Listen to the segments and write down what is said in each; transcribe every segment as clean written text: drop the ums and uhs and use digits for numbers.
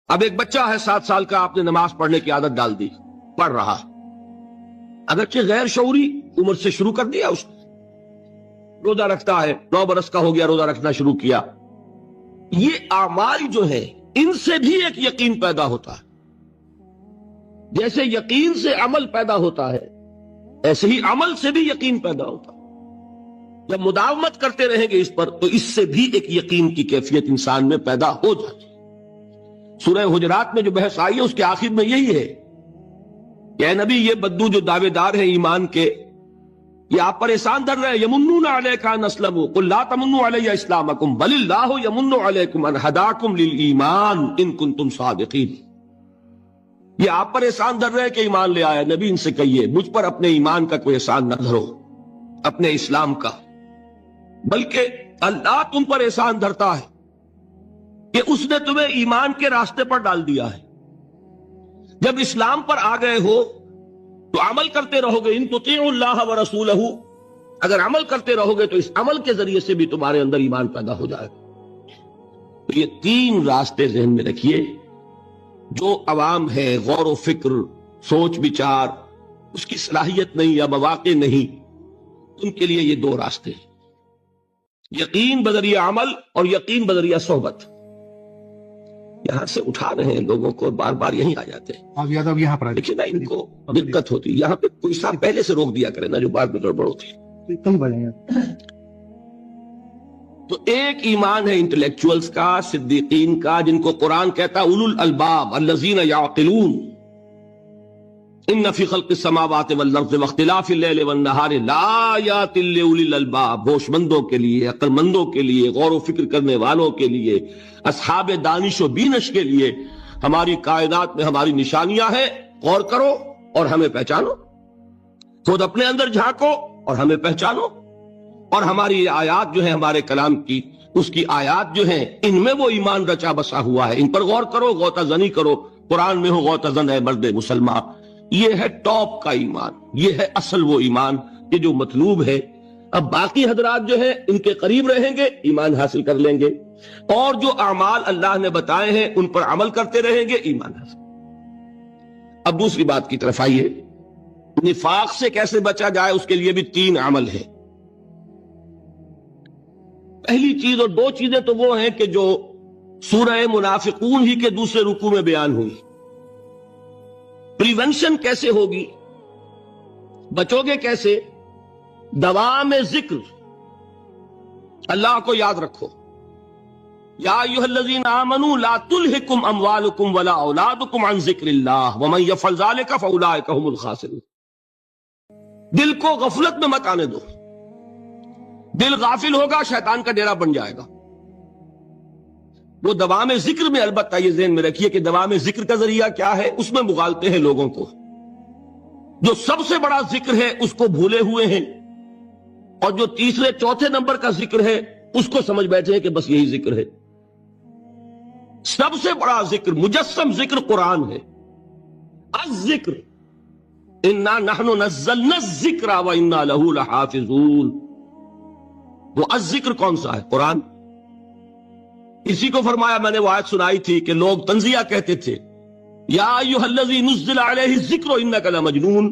اب ایک بچہ ہے 7 سال کا، آپ نے نماز پڑھنے کی عادت ڈال دی، پڑھ رہا، اگرچہ غیر شعوری عمر سے شروع کر دیا اس نے، روزہ رکھتا ہے، 9 برس کا ہو گیا، روزہ رکھنا شروع کیا. یہ اعمال جو ہیں ان سے بھی ایک یقین پیدا ہوتا ہے. جیسے یقین سے عمل پیدا ہوتا ہے، ایسے ہی عمل سے بھی یقین پیدا ہوتا ہے. جب مداومت کرتے رہیں گے اس پر تو اس سے بھی ایک یقین کی کیفیت انسان میں پیدا ہو جاتی ہے. سورہ حجرات میں جو بحث آئی ہے اس کے آخر میں یہی ہے کہ اے نبی، یہ بدو جو دعوے دار ہیں ایمان کے، یہ آپ پر احسان دھر رہے ہیں. یمنون علیک ان اسلموا قل لا تمنوا علی اسلامکم بل اللہ یمن علیکم ان ہداکم للایمان ان کنتم صادقین. یہ آپ پر احسان دھر رہے ہیں کہ ایمان لے آیا. نبی ان سے کہیے مجھ پر اپنے ایمان کا کوئی احسان نہ دھرو، اپنے اسلام کا، بلکہ اللہ تم پر احسان دھرتا ہے کہ اس نے تمہیں ایمان کے راستے پر ڈال دیا ہے. جب اسلام پر آ گئے ہو تو عمل کرتے رہو گے. ان تطیعوا اللہ ورسولہ، اگر عمل کرتے رہو گے تو اس عمل کے ذریعے سے بھی تمہارے اندر ایمان پیدا ہو جائے گا. تو یہ 3 راستے ذہن میں رکھیے. جو عوام ہے، غور و فکر، سوچ بچار، اس کی صلاحیت نہیں یا مواقع نہیں، ان کے لیے یہ 2 راستے ہیں، یقین بذریعہ عمل اور یقین بذریعہ صحبت. یہاں سے اٹھا رہے ہیں لوگوں کو، بار بار یہیں آ جاتے ہیں. آپ یادو یہاں پر لیکن نا ان کو دقت ہوتی ہے. یہاں پہ کوئی صاحب پہلے سے روک دیا کرے نا، جو بعد میں گڑبڑ ہوتی ہے. کم بڑھیں. تو ایک ایمان ہے انٹلیکچوئلز کا، صدیقین کا، جن کو قرآن کہتا ہے اولو الالباب الذین یعقلون ان فی خلق السماوات والارض واختلاف اللیل والنہار لآیات لأولی الالباب. ہوش مندوں کے لیے، عقل مندوں کے لیے، غور و فکر کرنے والوں کے لیے، اصحاب دانش و بینش کے لیے ہماری کائنات میں ہماری نشانیاں ہیں. غور کرو اور ہمیں پہچانو، خود اپنے اندر جھانکو اور ہمیں پہچانو. اور ہماری آیات جو ہیں ہمارے کلام کی، اس کی آیات جو ہیں ان میں وہ ایمان رچا بسا ہوا ہے. ان پر غور کرو، غوطہ زنی کرو. قرآن میں ہو غوطہ زن ہے مرد مسلمان. یہ ہے ٹاپ کا ایمان، یہ ہے اصل وہ ایمان کہ جو مطلوب ہے. اب باقی حضرات جو ہیں ان کے قریب رہیں گے، ایمان حاصل کر لیں گے، اور جو اعمال اللہ نے بتائے ہیں ان پر عمل کرتے رہیں گے، ایمان حاصل. اب دوسری بات کی طرف آئیے. نفاق سے کیسے بچا جائے اس کے لیے بھی 3 عمل ہیں. پہلی چیز، اور 2 چیزیں تو وہ ہیں کہ جو سورہ منافقون ہی کے دوسرے رکوع میں بیان ہوئی. پریونشن کیسے ہوگی، بچو گے کیسے؟ دوام ذکر. اللہ کو یاد رکھو. یا ایھا الذین آمنوا لا تلہکم اموالکم ولا اولادکم عن ذکر اللہ ومن یفعل ذلک فاولئک هم الخاسرون. دل کو غفلت میں مت آنے دو. دل غافل ہوگا، شیطان کا ڈیرا بن جائے گا. وہ دوام ذکر میں، البتہ یہ ذہن میں رکھیے کہ دوام ذکر کا ذریعہ کیا ہے، اس میں مغالتے ہیں لوگوں کو. جو سب سے بڑا ذکر ہے اس کو بھولے ہوئے ہیں، اور جو تیسرے چوتھے نمبر کا ذکر ہے اس کو سمجھ بیٹھے ہیں کہ بس یہی ذکر ہے. سب سے بڑا ذکر، مجسم ذکر قرآن ہے. الذکر انا نحن نزلنا الذکر وانا لہ لحافظون. وہ الذکر کون سا ہے؟ قرآن. اسی کو فرمایا، میں نے وہ آیت سنائی تھی کہ لوگ تنزیہ کہتے تھے، یا ایھا الذی نزل علیہ الذکر انک لمجنون.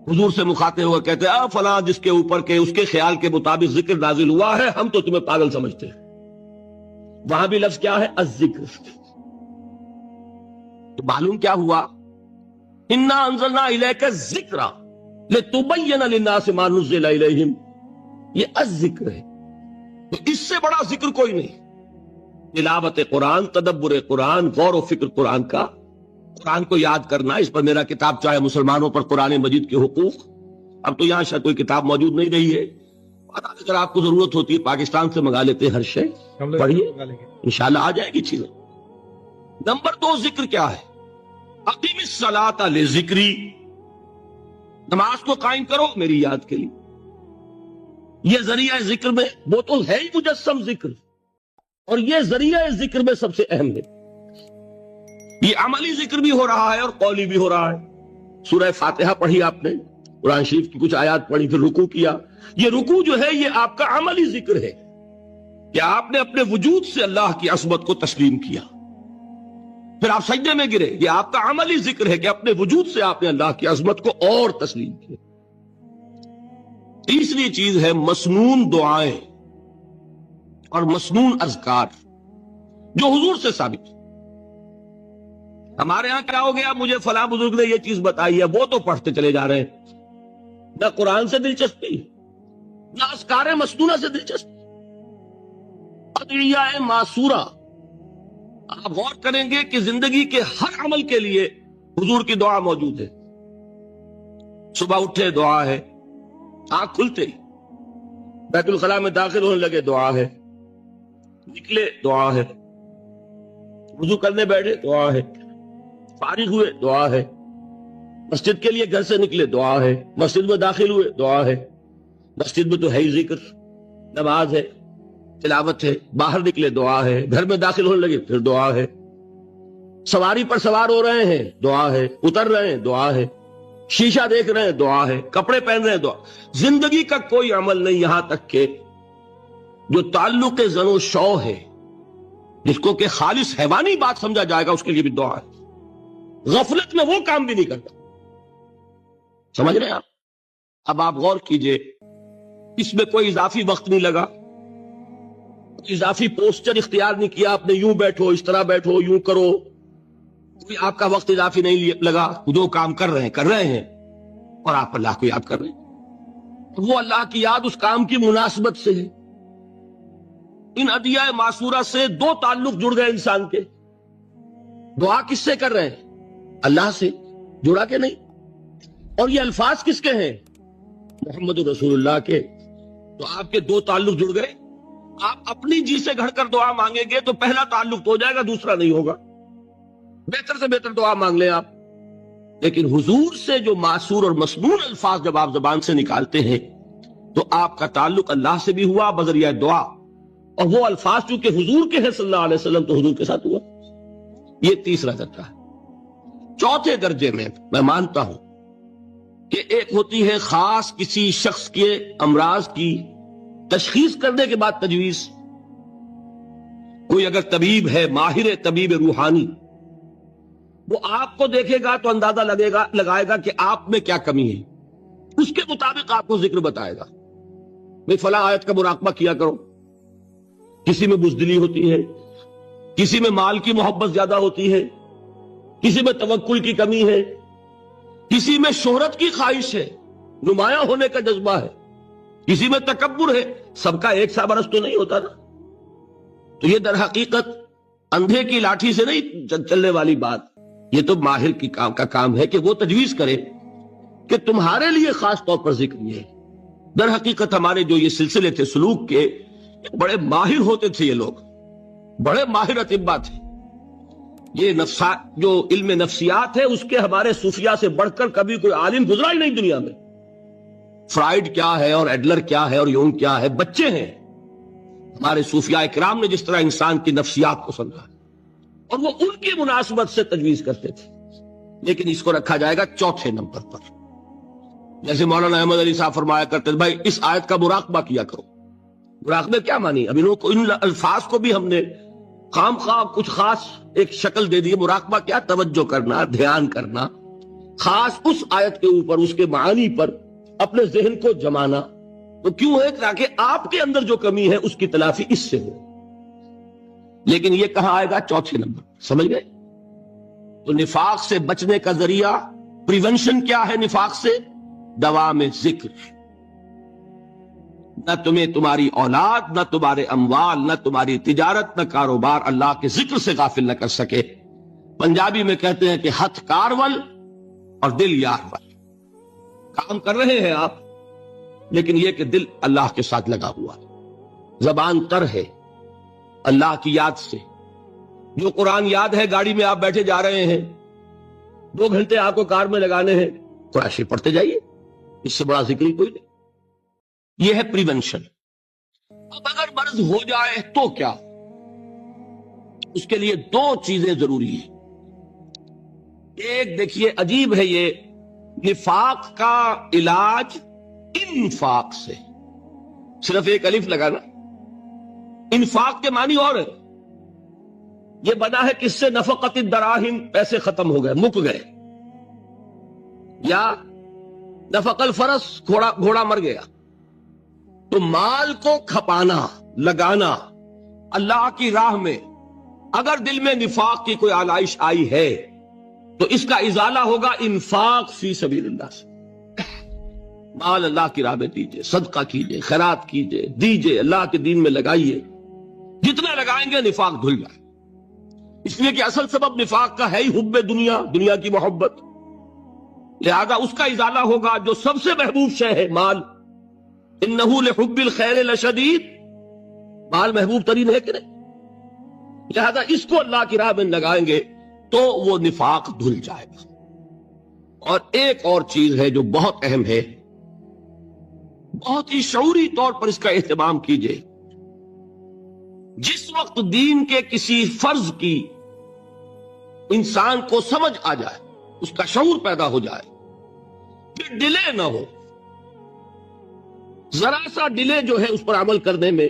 حضور سے مخاطب ہوا کہتے ہیں فلاں جس کے اوپر کے اس کے خیال کے مطابق ذکر نازل ہوا ہے، ہم تو تمہیں پاگل سمجھتے ہیں. وہاں بھی لفظ کیا ہے؟ الذکر. تو معلوم کیا ہوا؟ انا انزلنا الیک الذکر لتبین للناس ما نزل الیہم. یہ الذکر ہے. تو اس سے بڑا ذکر کوئی نہیں. تلاوت قرآن، تدبر قرآن، غور و فکر قرآن کا، قرآن کو یاد کرنا. اس پر میرا کتاب چاہے مسلمانوں پر قرآن مجید کے حقوق، اب تو یہاں شاید کوئی کتاب موجود نہیں رہی ہے، اگر آپ کو ضرورت ہوتی ہے پاکستان سے منگا لیتے ہر شے، پڑھیے انشاءاللہ آ جائے گی چیزیں. نمبر 2 ذکر کیا ہے؟ اقیم الصلاۃ لذکری. نماز کو قائم کرو میری یاد کے لیے. یہ ذریعہ ذکر میں، وہ تو ہے ہی مجسم ذکر، اور یہ ذریعہ ذکر میں سب سے اہم ہے. یہ عملی ذکر بھی ہو رہا ہے اور قولی بھی ہو رہا ہے. سورہ فاتحہ پڑھی آپ نے، قرآن شریف کی کچھ آیات پڑھی، پھر رکوع کیا. یہ رکوع جو ہے یہ آپ کا عملی ذکر ہے کہ آپ نے اپنے وجود سے اللہ کی عظمت کو تسلیم کیا. پھر آپ سجدے میں گرے. یہ آپ کا عملی ذکر ہے کہ اپنے وجود سے آپ نے اللہ کی عظمت کو اور تسلیم کیا. تیسری چیز ہے مسنون دعائیں اور مسنون اذکار جو حضور سے ثابت. ہمارے ہاں کیا ہو گیا، مجھے فلاں بزرگ نے یہ چیز بتائی ہے، وہ تو پڑھتے چلے جا رہے ہیں. نہ قرآن سے دلچسپی، نہ اذکار مسنونہ سے دلچسپی، ادعیہ معصورہ. آپ غور کریں گے کہ زندگی کے ہر عمل کے لیے حضور کی دعا موجود ہے. صبح اٹھے دعا ہے، آنکھ کھلتے ہی بیت الخلاء میں داخل ہونے لگے دعا ہے، نکلے دعا ہے، وضو کرنے بیٹھے دعا ہے، فارغ ہوئے دعا ہے، مسجد کے لیے گھر سے نکلے دعا ہے، مسجد میں داخل ہوئے دعا ہے. مسجد میں تو ہے ہی ذکر، نماز ہے، تلاوت ہے، باہر نکلے دعا ہے، گھر میں داخل ہونے لگے پھر دعا ہے، سواری پر سوار ہو رہے ہیں دعا ہے، اتر رہے ہیں دعا ہے، شیشہ دیکھ رہے ہیں دعا ہے، کپڑے پہن رہے ہیں دعا. زندگی کا کوئی عمل نہیں یہاں تک کہ جو تعلق زن و شو ہے، جس کو کہ خالص حیوانی بات سمجھا جائے گا، اس کے لیے بھی دعا ہے. غفلت میں وہ کام بھی نہیں کرتا. سمجھ رہے ہیں آپ؟ اب آپ غور کیجئے، اس میں کوئی اضافی وقت نہیں لگا، اضافی پوسچر اختیار نہیں کیا آپ نے، یوں بیٹھو، اس طرح بیٹھو، یوں کرو، کوئی آپ کا وقت اضافی نہیں لگا. جو کام کر رہے ہیں اور آپ اللہ کو یاد کر رہے ہیں. وہ اللہ کی یاد اس کام کی مناسبت سے ہے. ان ادعیہ معصورہ سے دو تعلق جڑ گئے انسان کے. دعا کس سے کر رہے ہیں؟ اللہ سے. جڑا کہ نہیں؟ اور یہ الفاظ کس کے ہیں؟ محمد رسول اللہ کے. تو آپ کے دو تعلق جڑ گئے. آپ اپنی جی سے گھڑ کر دعا مانگیں گے تو پہلا تعلق تو ہو جائے گا، دوسرا نہیں ہوگا. بہتر سے بہتر دعا مانگ لیں آپ. لیکن حضور سے جو معصور اور مسنون الفاظ جب آپ زبان سے نکالتے ہیں تو آپ کا تعلق اللہ سے بھی ہوا بذریعہ دعا، اور وہ الفاظ چونکہ حضور کے ہیں صلی اللہ علیہ وسلم تو حضور کے ساتھ ہوا. یہ تیسرا درجہ ہے. چوتھے درجے میں میں مانتا ہوں کہ ایک ہوتی ہے خاص کسی شخص کے امراض کی تشخیص کرنے کے بعد تجویز. کوئی اگر طبیب ہے، ماہر طبیب روحانی، وہ آپ کو دیکھے گا تو اندازہ لگائے گا کہ آپ میں کیا کمی ہے، اس کے مطابق آپ کو ذکر بتائے گا. میں فلاں آیت کا مراقبہ کیا کرو. کسی میں بزدلی ہوتی ہے، کسی میں مال کی محبت زیادہ ہوتی ہے، کسی میں توکل کی کمی ہے، کسی میں شہرت کی خواہش ہے، نمایاں ہونے کا جذبہ ہے، کسی میں تکبر ہے. سب کا ایک سا برس تو نہیں ہوتا نا. تو یہ در حقیقت اندھے کی لاٹھی سے نہیں چلنے والی بات. یہ تو ماہر کی کا کام ہے کہ وہ تجویز کرے کہ تمہارے لیے خاص طور پر ذکر یہ ہے. در حقیقت ہمارے جو یہ سلسلے تھے سلوک کے، بڑے ماہر ہوتے تھے یہ لوگ، بڑے ماہر اطباء تھے. یہ جو علم نفسیات ہے اس کے ہمارے صوفیاء سے بڑھ کر کبھی کوئی عالم گزرا ہی نہیں دنیا میں. فرائیڈ کیا ہے اور ایڈلر کیا ہے اور یونگ کیا ہے، بچے ہیں. ہمارے صوفیاء کرام نے جس طرح انسان کی نفسیات کو سمجھا اور وہ ان کی مناسبت سے تجویز کرتے تھے. لیکن اس کو رکھا جائے گا چوتھے نمبر پر. جیسے مولانا احمد علی صاحب فرمایا کرتے تھے، بھائی اس آیت کا مراقبہ کیا کرو. مراقبہ کیا مانی؟ اب ان الفاظ کو بھی ہم نے خام خواہ کچھ خاص ایک شکل دے دی. مراقبہ کیا؟ توجہ کرنا، دھیان کرنا، خاص اس آیت کے اوپر، اس کے معانی پر اپنے ذہن کو جمانا. تو کیوں ہے؟ تاکہ آپ کے اندر جو کمی ہے اس کی تلافی اس سے ہو. لیکن یہ کہاں آئے گا؟ چوتھے نمبر. سمجھ گئے؟ تو نفاق سے بچنے کا ذریعہ، پریونشن کیا ہے نفاق سے؟ دوام ذکر. نہ تمہیں تمہاری اولاد، نہ تمہارے اموال، نہ تمہاری تجارت، نہ کاروبار اللہ کے ذکر سے غافل نہ کر سکے. پنجابی میں کہتے ہیں کہ ہتھ کارول اور دل یار ول. کام کر رہے ہیں آپ، لیکن یہ کہ دل اللہ کے ساتھ لگا ہوا ہے، زبان تر ہے اللہ کی یاد سے. جو قرآن یاد ہے، گاڑی میں آپ بیٹھے جا رہے ہیں، 2 گھنٹے آپ کو کار میں لگانے ہیں، قرآن شریف پڑھتے جائیے. اس سے بڑا ذکر ہی کوئی نہیں. یہ ہے پریونشن. اب اگر مرض ہو جائے تو کیا؟ اس کے لیے 2 چیزیں ضروری ہیں. ایک دیکھیے، عجیب ہے یہ، نفاق کا علاج انفاق سے. صرف ایک الف لگانا. انفاق کے معنی اور ہے. یہ بنا ہے کس سے؟ نفقت الدراہم، پیسے ختم ہو گئے، مک گئے، یا نفق الفرس، گھوڑا مر گیا۔ تو مال کو کھپانا، لگانا اللہ کی راہ میں، اگر دل میں نفاق کی کوئی آلائش آئی ہے تو اس کا ازالہ ہوگا انفاق فی سبیل اللہ سے۔ مال اللہ کی راہ میں دیجئے، صدقہ کیجئے، خیرات کیجئے، دیجئے، اللہ کے دین میں لگائیے، جتنا لگائیں گے نفاق دھل جائے۔ اس لیے کہ اصل سبب نفاق کا ہے ہی حب دنیا، دنیا کی محبت، لہذا اس کا ازالہ ہوگا جو سب سے محبوب شے ہے مال۔ انہ لحب الخیر لشدید، مال محبوب ترین ہے کہ نہیں؟ لہذا اس کو اللہ کی راہ میں لگائیں گے تو وہ نفاق دھل جائے گا۔ اور ایک اور چیز ہے جو بہت اہم ہے، بہت ہی شعوری طور پر اس کا اہتمام کیجئے۔ جس وقت دین کے کسی فرض کی انسان کو سمجھ آ جائے، اس کا شعور پیدا ہو جائے، پھر ڈیلے نہ ہو، ذرا سا ڈیلے جو ہے اس پر عمل کرنے میں،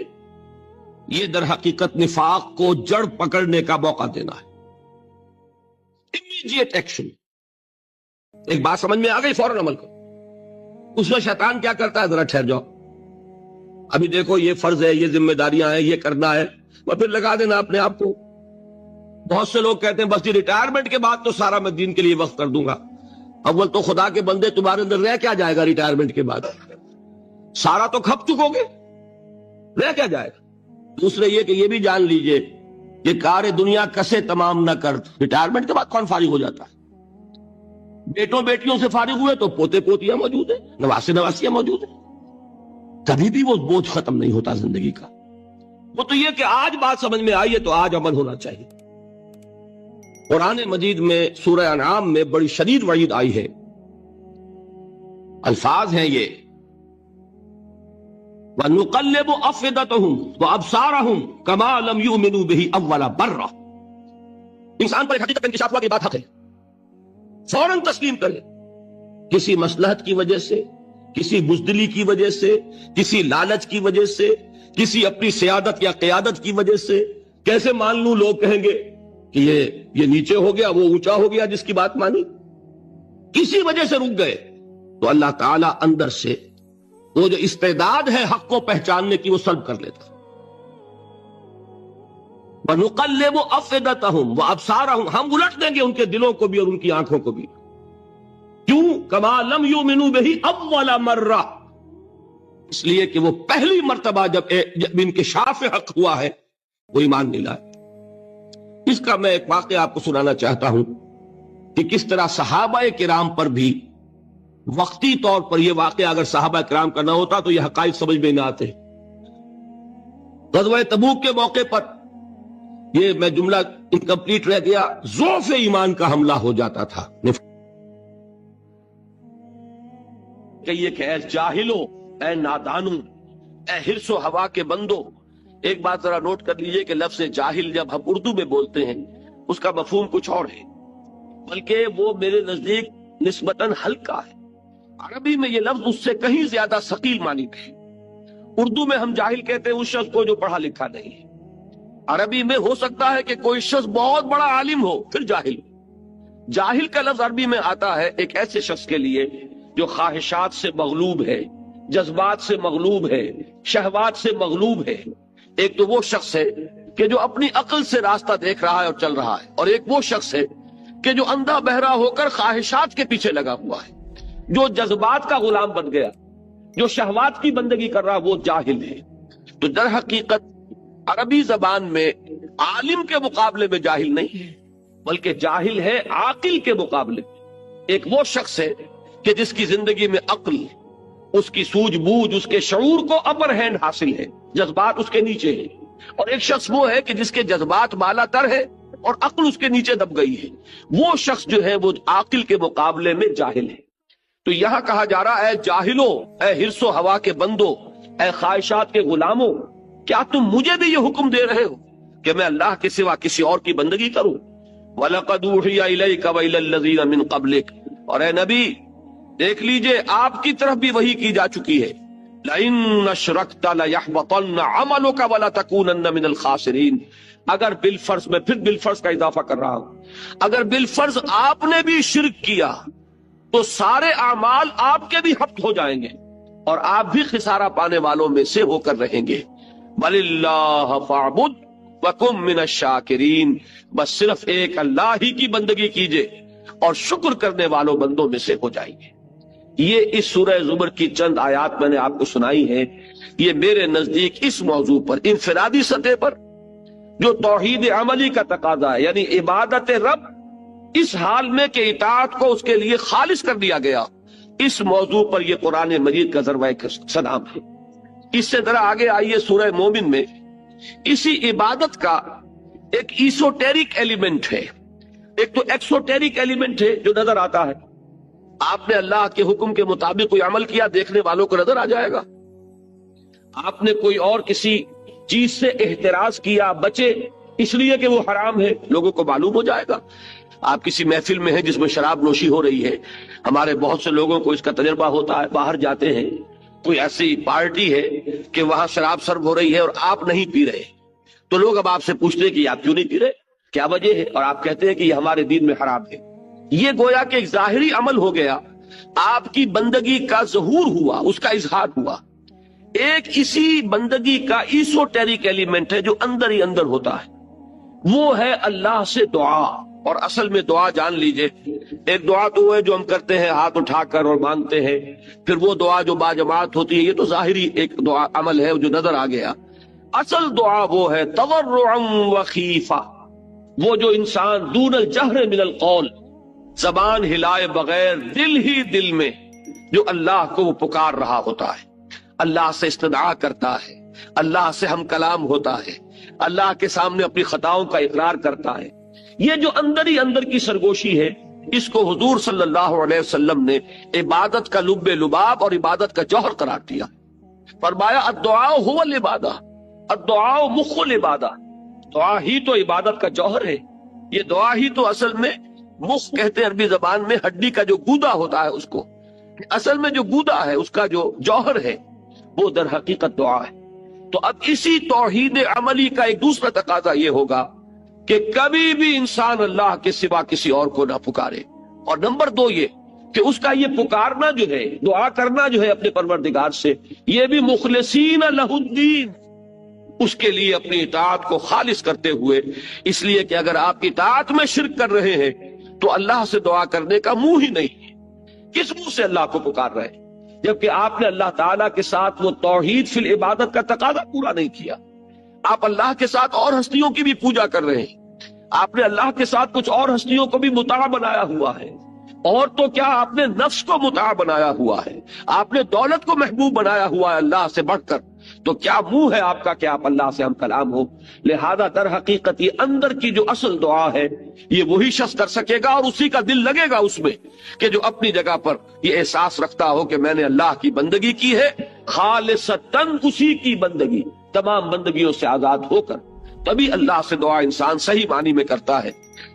یہ در حقیقت نفاق کو جڑ پکڑنے کا موقع دینا ہے۔ امیڈیٹ ایکشن، ایک بات سمجھ میں آ گئی، فوراً عمل کرو۔ اس میں شیطان کیا کرتا ہے؟ ذرا ٹھہر جاؤ، ابھی دیکھو یہ فرض ہے، یہ ذمہ داریاں ہیں، یہ کرنا ہے، اور پھر لگا دینا اپنے آپ کو۔ بہت سے لوگ کہتے ہیں بس یہ ریٹائرمنٹ کے بعد تو سارا میں دین کے لیے وقت کر دوں گا۔ اول تو خدا کے بندے تمہارے اندر رہ کیا جائے گا ریٹائرمنٹ کے بعد؟ سارا تو کھپ چکو گے، رہ کیا جائے گا؟ دوسرے یہ کہ یہ بھی جان لیجئے کہ کار دنیا کسے تمام نہ کر، ریٹائرمنٹ کے بعد کون فارغ ہو جاتا ہے؟ بیٹوں بیٹیوں سے فارغ ہوئے تو پوتے پوتیاں موجود ہیں، نواسے نواسیاں موجود ہیں، کبھی بھی وہ بوجھ ختم نہیں ہوتا زندگی کا۔ وہ تو یہ کہ آج بات سمجھ میں آئی ہے تو آج عمل ہونا چاہیے۔ قرآن مجید میں سورہ انعام میں بڑی شدید وعید آئی ہے، الفاظ ہیں یہ، وَنُقَلِّبُ أَفْئِدَتَهُمْ وَأَبْصَارَهُمْ كَمَا لَمْ يُؤْمِنُوا بِهِ أَوَّلَ مَرَّةٍ۔ انسان پر ایک حقیقت انکشاف ہوا کہ بات حق ہے، فوراً تسلیم کرے، کسی مصلحت کی وجہ سے، کسی بزدلی کی وجہ سے، کسی لالچ کی وجہ سے، کسی اپنی سیادت یا قیادت کی وجہ سے کیسے مان لوں؟ لوگ کہیں گے کہ یہ نیچے ہو گیا، وہ اونچا ہو گیا جس کی بات مانی، کسی وجہ سے رک گئے، تو اللہ تعالیٰ اندر سے وہ جو استعداد ہے حق کو پہچاننے کی وہ سلب کر لیتا۔ وَنُقَلِّبُ أَفْئِدَتَهُمْ وَأَبْصَارَهُمْ، ہم الٹ دیں گے ان کے دلوں کو بھی اور ان کی آنکھوں کو بھی۔ کیوں؟ كَمَا لَمْ يُؤْمِنُوا بِهِ أَوَّلَ مَرَّةٍ، اس لیے کہ وہ پہلی مرتبہ جب انکشاف حق ہوا ہے وہ ایمان نہیں لائے۔ اس کا میں ایک واقعہ آپ کو سنانا چاہتا ہوں کہ کس طرح صحابہ کرام پر بھی وقتی طور پر یہ واقعہ اگر صحابہ کرام کا نہ ہوتا تو یہ حقائق سمجھ میں نہ آتے۔ غزوہ تبوک کے موقع پر یہ میں جملہ انکمپلیٹ رہ گیا، ضعف ایمان کا حملہ ہو جاتا تھا۔ کہیے کہ اے جاہلو، اے نادانو، اے حرص و ہوا کے بندو۔ ایک بات ذرا نوٹ کر لیجئے کہ لفظ جاہل جب ہم اردو میں بولتے ہیں اس کا مفہوم کچھ اور ہے، بلکہ وہ میرے نزدیک نسبتاً ہلکا ہے۔ عربی میں یہ لفظ اس سے کہیں زیادہ ثقیل معنی ہے۔ اردو میں ہم جاہل کہتے ہیں اس شخص کو جو پڑھا لکھا نہیں ہے۔ عربی میں ہو سکتا ہے کہ کوئی شخص بہت بڑا عالم ہو پھر جاہل ہو۔ جاہل کا لفظ عربی میں آتا ہے ایک ایسے شخص کے لیے جو خواہشات سے مغلوب ہے، جذبات سے مغلوب ہے، شہوات سے مغلوب ہے۔ ایک تو وہ شخص ہے کہ جو اپنی عقل سے راستہ دیکھ رہا ہے اور چل رہا ہے، اور ایک وہ شخص ہے کہ جو اندھا بہرا ہو کر خواہشات کے پیچھے لگا ہوا ہے، جو جذبات کا غلام بن گیا، جو شہوات کی بندگی کر رہا، وہ جاہل ہے۔ تو در حقیقت عربی زبان میں عالم کے مقابلے میں جاہل نہیں ہے، بلکہ جاہل ہے عاقل کے مقابلے میں۔ ایک وہ شخص ہے کہ جس کی زندگی میں عقل، اس کی سوجھ بوجھ، اس کے شعور کو اپر ہینڈ حاصل ہے، جذبات اس کے نیچے ہیں۔ اور ایک شخص وہ ہے کہ جس کے جذبات بالا تر ہے اور عقل اس کے نیچے دب گئی ہے۔ وہ شخص جو ہے وہ عاقل کے مقابلے میں جاہل ہے۔ تو یہاں کہا جا رہا ہے اے جاہلو، اے حرص و ہوا کے بندو، اے خواہشات کے غلاموں، کیا تم مجھے بھی یہ حکم دے رہے ہو کہ میں اللہ کے سوا کسی اور کی بندگی کروں؟ وَلَقَدْ أُوحِيَ إِلَيْكَ وَإِلَى الَّذِينَ مِن قَبْلِكَ، اور اے نبی دیکھ لیجئے آپ کی طرف بھی وحی کی جا چکی ہے، لئن اشرکت لیحبطن عملک ولتکونن من الخاسرین. اگر بالفرض، میں پھر بالفرض کا اضافہ کر رہا ہوں، اگر بالفرض آپ نے بھی شرک کیا تو سارے اعمال آپ کے بھی حبط ہو جائیں گے اور آپ بھی خسارہ پانے والوں میں سے ہو کر رہیں گے. بل اللہ فاعبد وکن من الشاکرین. بس صرف ایک اللہ ہی کی بندگی کیجئے اور شکر کرنے والوں بندوں میں سے ہو جائیں گے. یہ اس سورہ زمر کی چند آیات میں نے آپ کو سنائی ہیں. یہ میرے نزدیک اس موضوع پر انفرادی سطح پر جو توحید عملی کا تقاضا ہے، یعنی عبادت رب اس حال میں کہ اطاعت کو اس کے لیے خالص کر دیا گیا، اس موضوع پر یہ قرآن مجید کا ذروہ سلام ہے. اس سے ذرا آگے آئیے سورہ مومن میں اسی عبادت کا ایک ایسوٹیرک ایلیمنٹ ہے، ایک تو ایکسوٹیرک ایلیمنٹ ہے جو نظر آتا ہے. آپ نے اللہ کے حکم کے مطابق کوئی عمل کیا، دیکھنے والوں کو نظر آ جائے گا. آپ نے کوئی اور کسی چیز سے احتراز کیا، بچے اس لیے کہ وہ حرام ہے، لوگوں کو معلوم ہو جائے گا. آپ کسی محفل میں ہیں جس میں شراب نوشی ہو رہی ہے، ہمارے بہت سے لوگوں کو اس کا تجربہ ہوتا ہے. باہر جاتے ہیں، کوئی ایسی پارٹی ہے کہ وہاں شراب سرو ہو رہی ہے اور آپ نہیں پی رہے، تو لوگ اب آپ سے پوچھتے ہیں کہ آپ کیوں نہیں پی رہے، کیا وجہ ہے، اور آپ کہتے ہیں کہ یہ ہمارے دین میں حرام ہے. یہ گویا کہ ایک ظاہری عمل ہو گیا، آپ کی بندگی کا ظہور ہوا، اس کا اظہار ہوا. ایک اسی بندگی کا ایسوٹیرک ایلیمنٹ ہے جو اندر ہی اندر ہوتا ہے، وہ ہے اللہ سے دعا. اور اصل میں دعا جان لیجئے، ایک دعا تو وہ ہے جو ہم کرتے ہیں ہاتھ اٹھا کر اور مانگتے ہیں، پھر وہ دعا جو باجماعت ہوتی ہے، یہ تو ظاہری ایک دعا عمل ہے جو نظر آ گیا. اصل دعا وہ ہے تضرعا وخیفہ، وہ جو انسان دون الجہر من القول، زبان ہلائے بغیر دل ہی دل میں جو اللہ کو وہ پکار رہا ہوتا ہے، اللہ سے استدعا کرتا ہے، اللہ سے ہم کلام ہوتا ہے، اللہ کے سامنے اپنی خطاؤں کا اقرار کرتا ہے. یہ جو اندر ہی اندر کی سرگوشی ہے، اس کو حضور صلی اللہ علیہ وسلم نے عبادت کا لب لباب اور عبادت کا جوہر قرار دیا. فرمایا الدعاء هو العبادہ، الدعاء مخ العبادہ. دعا ہی تو عبادت کا جوہر ہے. یہ دعا ہی تو اصل میں مخ کہتے ہیں عربی زبان میں ہڈی کا جو گودا ہوتا ہے اس کو، اصل میں جو گودا ہے اس کا جو جوہر ہے وہ در حقیقت دعا ہے. تو اب اسی توحید عملی کا ایک دوسرا تقاضا یہ ہوگا کہ کبھی بھی انسان اللہ کے سوا کسی اور کو نہ پکارے. اور نمبر 2 یہ کہ اس کا یہ پکارنا جو ہے، دعا کرنا جو ہے اپنے پروردگار سے، یہ بھی مخلصین لہ الدین، اس کے لیے اپنی اطاعت کو خالص کرتے ہوئے. اس لیے کہ اگر آپ اطاعت میں شرک کر رہے ہیں تو اللہ سے دعا کرنے کا منہ ہی نہیں. کس منہ سے اللہ کو پکار رہے ہیں جبکہ آپ نے اللہ تعالیٰ کے ساتھ وہ توحید فی العبادت کا تقاضا پورا نہیں کیا. آپ اللہ کے ساتھ اور ہستیوں کی بھی پوجا کر رہے ہیں، آپ نے اللہ کے ساتھ کچھ اور ہستیوں کو بھی مطاع بنایا ہوا ہے، اور تو کیا آپ نے نفس کو مطاع بنایا ہوا ہے، آپ نے دولت کو محبوب بنایا ہوا ہے اللہ سے بڑھ کر. تو کیا منہ ہے آپ کا کہ آپ اللہ سے ہم کلام ہو. لہذا در حقیقت یہ اندر کی جو اصل دعا ہے یہ وہی شخص کر سکے گا، اور اسی کا دل لگے گا اس میں کہ جو اپنی جگہ پر یہ احساس رکھتا ہو کہ میں نے اللہ کی بندگی کی ہے خالصتاً، اسی کی بندگی تمام بندگیوں سے آزاد ہو کر. تبھی اللہ سے دعا انسان صحیح معنی میں کرتا ہے.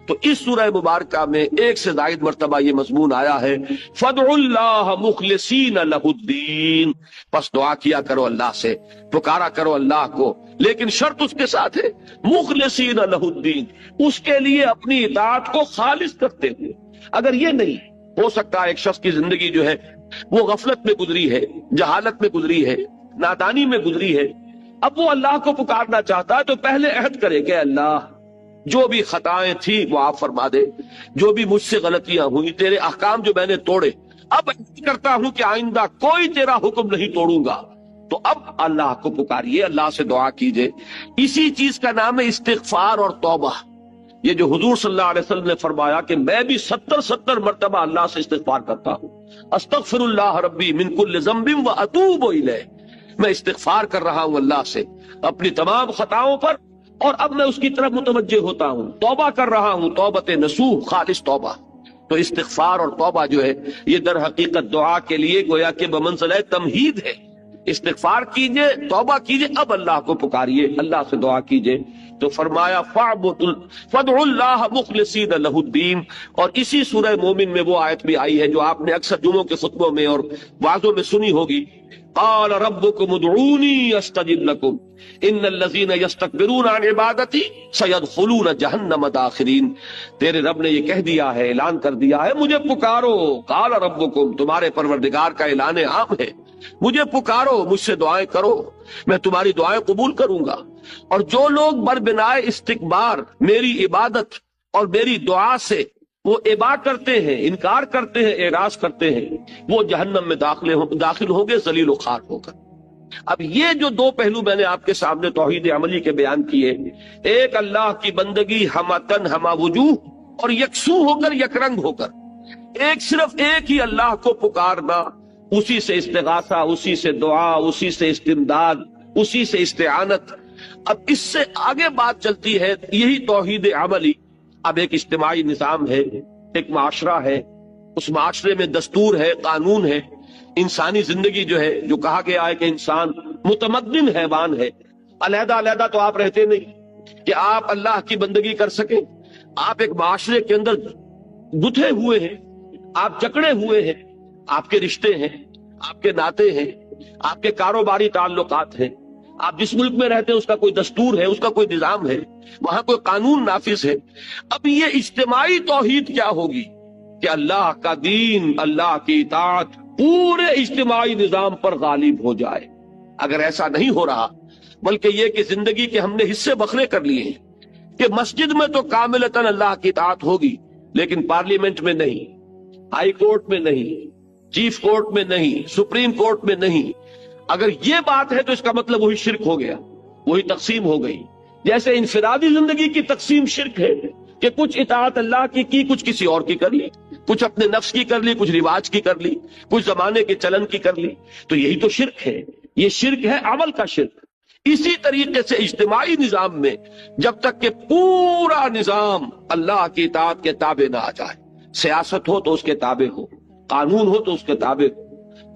تو اس سورہ مبارکہ میں ایک سے زائد مرتبہ یہ مضمون آیا ہے فَادْعُوا اللَّهَ مُخْلِصِينَ لَهُ الدِّينَ. پس دعا کیا کرو اللہ سے، پکارا کرو اللہ کو، لیکن شرط اس کے ساتھ ہے مخلصین لہ الدین، اس کے لیے اپنی اطاعت کو خالص کرتے ہوئے. اگر یہ نہیں ہو سکتا، ایک شخص کی زندگی جو ہے وہ غفلت میں گزری ہے، جہالت میں گزری ہے، نادانی میں گزری ہے، اب وہ اللہ کو پکارنا چاہتا ہے تو پہلے عہد کرے کہ اللہ جو بھی خطائیں تھی وہ آپ فرما دے، جو بھی مجھ سے غلطیاں ہوئی، تیرے احکام جو میں نے توڑے، اب کرتا ہوں کہ آئندہ کوئی تیرا حکم نہیں توڑوں گا. تو اب اللہ کو پکاریے، اللہ سے دعا کیجئے. اسی چیز کا نام ہے استغفار اور توبہ. یہ جو حضور صلی اللہ علیہ وسلم نے فرمایا کہ میں بھی 70 مرتبہ اللہ سے استغفار کرتا ہوں، استغفر اللہ ربی من کل ذنب واتوب الیہ، میں استغفار کر رہا ہوں اللہ سے اپنی تمام خطاؤں پر، اور اب میں اس کی طرف متوجہ ہوتا ہوں، توبہ کر رہا ہوں، توبۃ نصوح، خالص توبہ. تو استغفار اور توبہ جو ہے یہ در حقیقت دعا کے لیے گویا کہ بمنزلہ تمہید ہے. استغفار کیجئے، توبہ کیجئے، اب اللہ کو پکاریے، اللہ سے دعا کیجئے. تو فرمایا فَادْعُوا اللَّهَ مُخْلِصِينَ لَهُ الدِّينَ. اور اسی سورہ مومن میں وہ آیت بھی آئی ہے جو آپ نے اکثر جمعوں کے خطبوں میں اور وعظوں میں سنی ہوگی. قال ربکم ادعونی استجب لکم ان الذین یستکبرون عن عبادتی سیدخلون جہنم داخرین. تیرے رب نے یہ کہہ دیا ہے، اعلان کر دیا ہے، مجھے پکارو. قال ربکم، تمہارے پروردگار کا اعلان عام ہے، مجھے پکارو، مجھ سے دعائیں کرو، میں تمہاری دعائیں قبول کروں گا. اور جو لوگ بربنائے استکبار میری عبادت اور میری دعا سے وہ ابا کرتے ہیں، انکار کرتے ہیں، اعراض کرتے ہیں، وہ جہنم میں داخل ہوں گے ذلیل و خوار ہو کر. اب یہ جو دو پہلو میں نے آپ کے سامنے توحید عملی کے بیان کیے، ایک اللہ کی بندگی ہمہ تن ہمہ وجوہ اور یکسو ہو کر، یک رنگ ہو کر، ایک صرف ایک ہی اللہ کو پکارنا، اسی سے استغاثہ، اسی سے دعا، اسی سے استمداد، اسی سے استعانت. اب اس سے آگے بات چلتی ہے، یہی توحید عملی. اب ایک اجتماعی نظام ہے، ایک معاشرہ ہے، اس معاشرے میں دستور ہے، قانون ہے، انسانی زندگی جو ہے، جو کہا گیا ہے کہ انسان متمدن حیوان ہے. علیحدہ علیحدہ تو آپ رہتے نہیں کہ آپ اللہ کی بندگی کر سکیں. آپ ایک معاشرے کے اندر گتھے ہوئے ہیں، آپ جکڑے ہوئے ہیں، آپ کے رشتے ہیں، آپ کے ناطے ہیں، آپ کے کاروباری تعلقات ہیں. آپ جس ملک میں رہتے ہیں اس کا کوئی دستور ہے، اس کا کوئی نظام ہے، وہاں کوئی قانون نافذ ہے. اب یہ اجتماعی توحید کیا ہوگی کہ اللہ کا دین، اللہ کی اطاعت پورے اجتماعی نظام پر غالب ہو جائے. اگر ایسا نہیں ہو رہا، بلکہ یہ کہ زندگی کے ہم نے حصے بکھرے کر لیے ہیں کہ مسجد میں تو کاملتاً اللہ کی اطاعت ہوگی، لیکن پارلیمنٹ میں نہیں، ہائی کورٹ میں نہیں، چیف کورٹ میں نہیں، سپریم کورٹ میں نہیں. اگر یہ بات ہے تو اس کا مطلب وہی شرک ہو گیا، وہی تقسیم ہو گئی. جیسے انفرادی زندگی کی تقسیم شرک ہے کہ کچھ اطاعت اللہ کی کچھ کسی اور کی کر لی، کچھ اپنے نفس کی کر لی، کچھ رواج کی کر لی، کچھ زمانے کے چلن کی کر لی. تو یہی تو شرک ہے، یہ شرک ہے، عمل کا شرک. اسی طریقے سے اجتماعی نظام میں جب تک کہ پورا نظام اللہ کی اطاعت کے تابع نہ آ جائے، سیاست ہو تو اس کے تابع ہو، قانون ہو تو اس کے تابع ہو،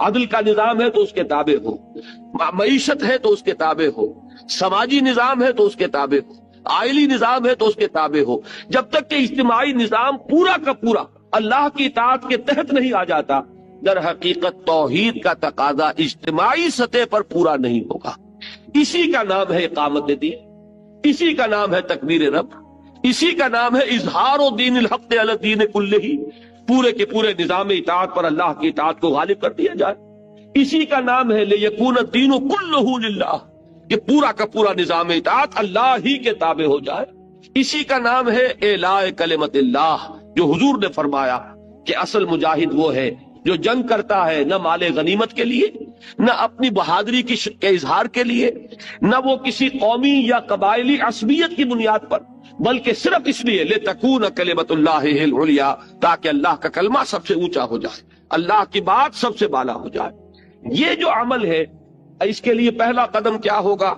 عدل کا نظام ہے تو اس کے تابع ہو، معیشت ہے تو اس کے تابع ہو، سماجی نظام ہے تو اس کے تابع ہو، آئلی نظام ہے تو اس کے تابع ہو. جب تک کہ اجتماعی نظام پورا کا پورا اللہ کی اطاعت کے تحت نہیں آ جاتا، در حقیقت توحید کا تقاضا اجتماعی سطح پر پورا نہیں ہوگا. اسی کا نام ہے اقامت دین، اسی کا نام ہے تکبیر رب، اسی کا نام ہے اظہار و دین الحق علی الدین کلہ، پورے کے پورے نظام اطاعت پر اللہ کی اطاعت کو غالب کر دیا جائے. اسی کا نام ہے لیکون الدین کلہ للہ، کہ پورا کا پورا نظام اطاعت اللہ ہی کے تابع ہو جائے. اسی کا نام ہے اعلاء کلمت اللہ، جو حضور نے فرمایا کہ اصل مجاہد وہ ہے جو جنگ کرتا ہے نہ مال غنیمت کے لیے، نہ اپنی بہادری کے اظہار کے لیے، نہ وہ کسی قومی یا قبائلی عصبیت کی بنیاد پر، بلکہ صرف اس لیے لتکون کلمت اللہ العلیٰ، تاکہ اللہ کا کلمہ سب سے اونچا ہو جائے، اللہ کی بات سب سے بالا ہو جائے. یہ جو عمل ہے، اس کے لیے پہلا قدم کیا ہوگا؟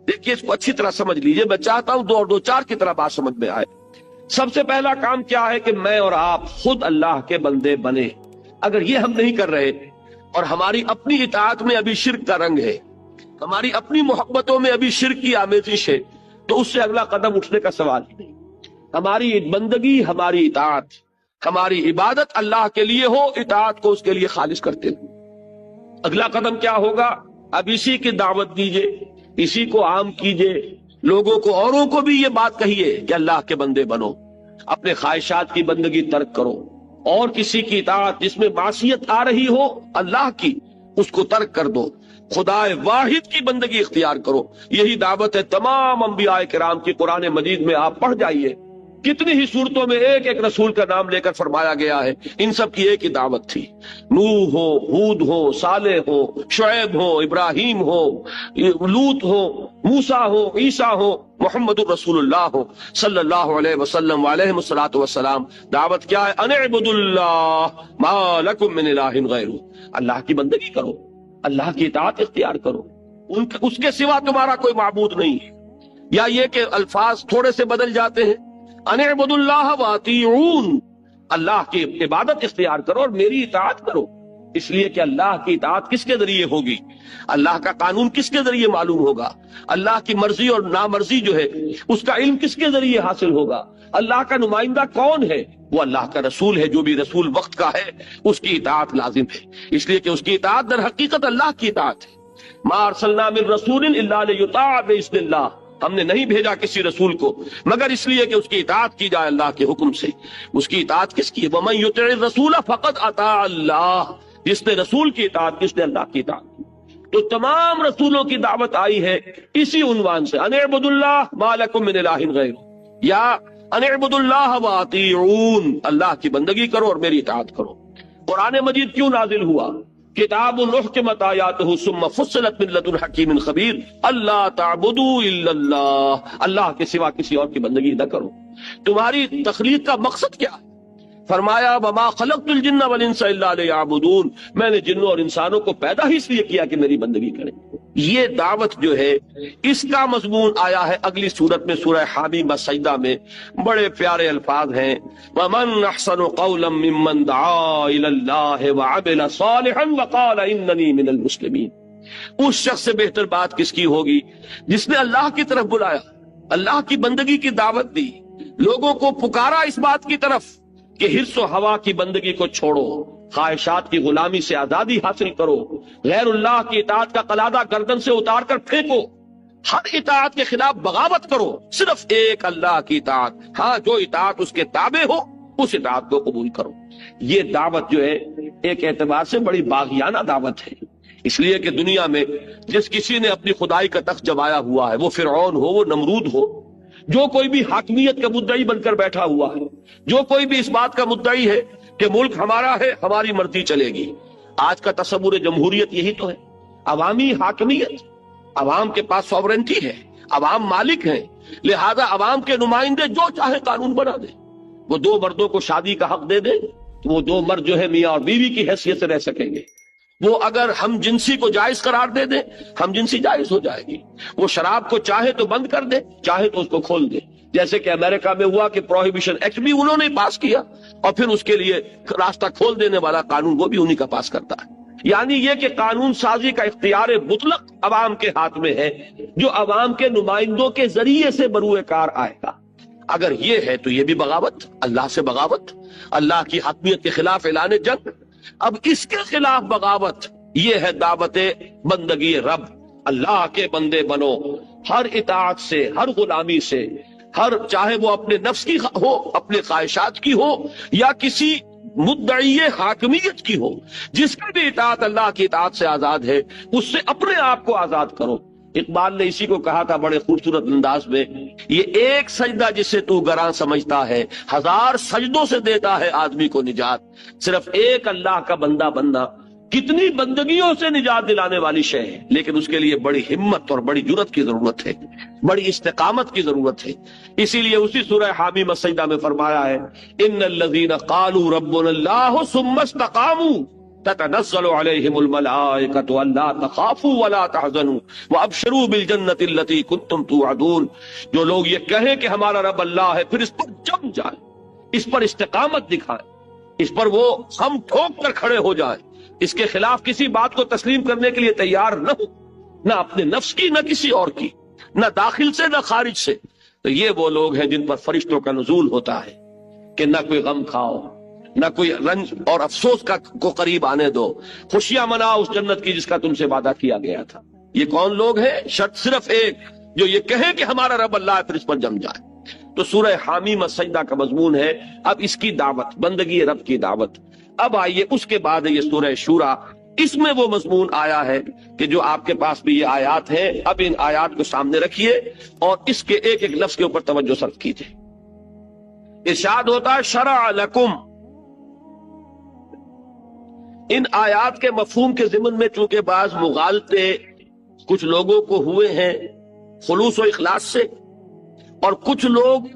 دیکھیے اس کو اچھی طرح سمجھ لیجئے، میں چاہتا ہوں دو اور دو چار کی طرح بات سمجھ میں آئے. سب سے پہلا کام کیا ہے کہ میں اور آپ خود اللہ کے بندے بنے. اگر یہ ہم نہیں کر رہے اور ہماری اپنی اطاعت میں ابھی شرک کا رنگ ہے، ہماری اپنی محبتوں میں ابھی شرک کی آمیزش ہے، تو اس سے اگلا قدم اٹھنے کا سوال ہی نہیں. ہماری بندگی، ہماری اطاعت، ہماری عبادت اللہ کے لیے ہو، اطاعت کو اس کے لیے خالص کرتے ہیں. اگلا قدم کیا ہوگا؟ اب اسی کی دعوت دیجئے، اسی کو عام کیجئے، لوگوں کو، اوروں کو بھی یہ بات کہیے کہ اللہ کے بندے بنو، اپنے خواہشات کی بندگی ترک کرو، اور کسی کی اطاعت جس میں معصیت آ رہی ہو اللہ کی، اس کو ترک کر دو، خدا واحد کی بندگی اختیار کرو. یہی دعوت ہے تمام انبیاء کرام کی. قرآن مجید میں آپ پڑھ جائیے، کتنی ہی صورتوں میں ایک ایک رسول کا نام لے کر فرمایا گیا ہے. ان سب کی ایک ہی دعوت تھی. نوح ہو، ہود ہو، صالح ہو، شعیب ہو، ابراہیم ہو، لوط ہو، موسیٰ ہو، عیسیٰ ہو، محمد الرسول اللہ ہو صلی اللہ علیہ وسلم علیہ الصلوۃ والسلام. دعوت کیا ہے؟ ان اعبدوا اللہ ما لکم من الہ غیرہ، اللہ کی بندگی کرو، اللہ کی اطاعت اختیار کرو، اس کے سوا تمہارا کوئی معبود نہیں. یا یہ کہ الفاظ تھوڑے سے بدل جاتے ہیں، ان اعبدوا اللہ واطیعون، اللہ کی عبادت اختیار کرو اور میری اطاعت کرو. اس لیے کہ اللہ کی اطاعت کس کے ذریعے ہوگی؟ اللہ کا قانون کس کے ذریعے معلوم ہوگا؟ اللہ کی مرضی اور نامرضی جو ہے اس کا علم کس کے ذریعے حاصل ہوگا؟ اللہ کا نمائندہ کون ہے؟ وہ اللہ کا رسول ہے. جو بھی رسول وقت کا ہے اس کی اطاعت لازم ہے، اس لیے کہ اس کی اطاعت در حقیقت اللہ کی اطاعت ہے. ما ارسلنا من رسول الا لیطاع باذن اللہ، ہم نے نہیں بھیجا کسی رسول کو مگر اس لیے کہ اس کی اطاعت کی جائے اللہ کے حکم سے. اس کی اطاعت کس کی ہے؟ ومن یطع الرسول فقد اطاع اللہ، جس نے رسول کی اطاعت کی اس نے اللہ کی اطاعت کی. تو تمام رسولوں کی دعوت آئی ہے اسی عنوان سے، ان اعبدوا اللہ ما لکم من الہ غیرہ، یا ان اعبدوا اللہ واطیعون، اللہ کی بندگی کرو اور میری اطاعت کرو. قرآن مجید کیوں نازل ہوا؟ کتاب احکمت آیاتہ ثم فصلت من لدن حکیم خبیر، اللہ تعبدوا الا اللہ، اللہ کے سوا کسی اور کی بندگی نہ کرو. تمہاری تخلیق کا مقصد کیا ہے؟ فرمایا وما خلقت الجن والانس الا لیعبدون، میں نے جنوں اور انسانوں کو پیدا ہی اس لیے کیا کہ میری بندگی کریں. یہ دعوت جو ہے اس کا مضمون آیا ہے اگلی سورت میں، سورہ حامیم سجدہ میں. بڑے پیارے الفاظ ہیں، ومن احسن قولا ممن دعا الی اللہ وعمل صالحا وقال اننی من المسلمین. اس شخص سے بہتر بات کس کی ہوگی جس نے اللہ کی طرف بلایا، اللہ کی بندگی کی دعوت دی، لوگوں کو پکارا اس بات کی طرف کہ حرص و ہوا کی بندگی کو چھوڑو، خواہشات کی غلامی سے آزادی حاصل کرو، غیر اللہ کی اطاعت کا قلادہ گردن سے اتار کر پھینکو، ہر اطاعت کے خلاف بغاوت کرو، صرف ایک اللہ کی اطاعت، ہاں جو اطاعت اس کے تابع ہو اس اطاعت کو قبول کرو. یہ دعوت جو ہے ایک اعتبار سے بڑی باغیانہ دعوت ہے، اس لیے کہ دنیا میں جس کسی نے اپنی خدائی کا تخت جمایا ہوا ہے، وہ فرعون ہو، وہ نمرود ہو، جو کوئی بھی حاکمیت کا مدعی بن کر بیٹھا ہوا ہے، جو کوئی بھی اس بات کا مدعی ہے کہ ملک ہمارا ہے، ہماری مرضی چلے گی. آج کا تصور جمہوریت یہی تو ہے، عوامی حاکمیت. عوام کے پاس سوورنٹی ہے، عوام مالک ہیں، لہذا عوام کے نمائندے جو چاہے قانون بنا دیں. وہ دو مردوں کو شادی کا حق دے دیں تو وہ دو مرد جو ہے میاں اور بیوی کی حیثیت سے رہ سکیں گے. وہ اگر ہم جنسی کو جائز قرار دے دیں، ہم جنسی جائز ہو جائے گی. وہ شراب کو چاہے تو بند کر دے، چاہے تو اس کو کھول دے، جیسے کہ امریکہ میں ہوا کہ پروہیبیشن ایکٹ بھی انہوں نے پاس کیا اور پھر اس کے لیے راستہ کھول دینے والا قانون وہ بھی انہی کا پاس کرتا ہے. یعنی یہ کہ قانون سازی کا اختیار مطلق عوام کے ہاتھ میں ہے، جو عوام کے نمائندوں کے ذریعے سے بروئے کار آئے گا. اگر یہ ہے تو یہ بھی بغاوت، اللہ سے بغاوت، اللہ کی حاکمیت کے خلاف اعلان جنگ. اب اس کے خلاف بغاوت یہ ہے دعوت بندگی رب. اللہ کے بندے بنو، ہر اطاعت سے، ہر غلامی سے، ہر چاہے وہ اپنے نفس کی ہو، اپنے خواہشات کی ہو، یا کسی مدعی حاکمیت کی ہو، جس کی بھی اطاعت اللہ کی اطاعت سے آزاد ہے، اس سے اپنے آپ کو آزاد کرو. اقبال نے اسی کو کہا تھا بڑے خوبصورت انداز میں، یہ ایک سجدہ جسے تو گراں سمجھتا ہے، ہزار سجدوں سے دیتا ہے آدمی کو نجات. صرف ایک اللہ کا بندہ بننا کتنی بندگیوں سے نجات دلانے والی شے ہے، لیکن اس کے لیے بڑی ہمت اور بڑی جرأت کی ضرورت ہے، بڑی استقامت کی ضرورت ہے. اسی لیے اسی سورہ حامیم سجدہ میں فرمایا ہے، ان الذین قالوا ربنا اللہ ثم استقاموا تتنزل علیہم الملائکۃ الا تخافوا ولا تحزنوا وابشروا بالجنۃ التي كنتم توعدون. جو لوگ یہ کہیں کہ ہمارا رب اللہ ہے، پھر اس پر جم جائیں، اس پر استقامت دکھائیں، اس پر وہ ہم ٹھوک کر کھڑے ہو جائیں، اس کے خلاف کسی بات کو تسلیم کرنے کے لیے تیار نہ ہو، نہ اپنے نفس کی، نہ کسی اور کی، نہ داخل سے نہ خارج سے. تو یہ وہ لوگ ہیں جن پر فرشتوں کا نزول ہوتا ہے کہ نہ کوئی غم کھاؤ، نہ کوئی رنج اور افسوس کو قریب آنے دو، خوشیاں مناؤ اس جنت کی جس کا تم سے وعدہ کیا گیا تھا. یہ کون لوگ ہیں؟ شرط صرف ایک، جو یہ کہیں کہ ہمارا رب اللہ ہے، پھر اس پر جم جائے. تو سورہ حامیم سجدہ کا مضمون ہے اب اس کی دعوت، بندگی رب کی دعوت. اب آئیے اس کے بعد یہ سورہ شورا، اس میں وہ مضمون آیا ہے کہ جو آپ کے پاس بھی یہ آیات ہیں. اب ان آیات کو سامنے رکھیے اور اس کے ایک ایک لفظ کے اوپر توجہ صرف کیجیے. ارشاد ہوتا ہے شرع لکم. ان آیات کے مفہوم کے ضمن میں چونکہ بعض مغالطے کچھ لوگوں کو ہوئے ہیں خلوص و اخلاص سے، اور کچھ لوگ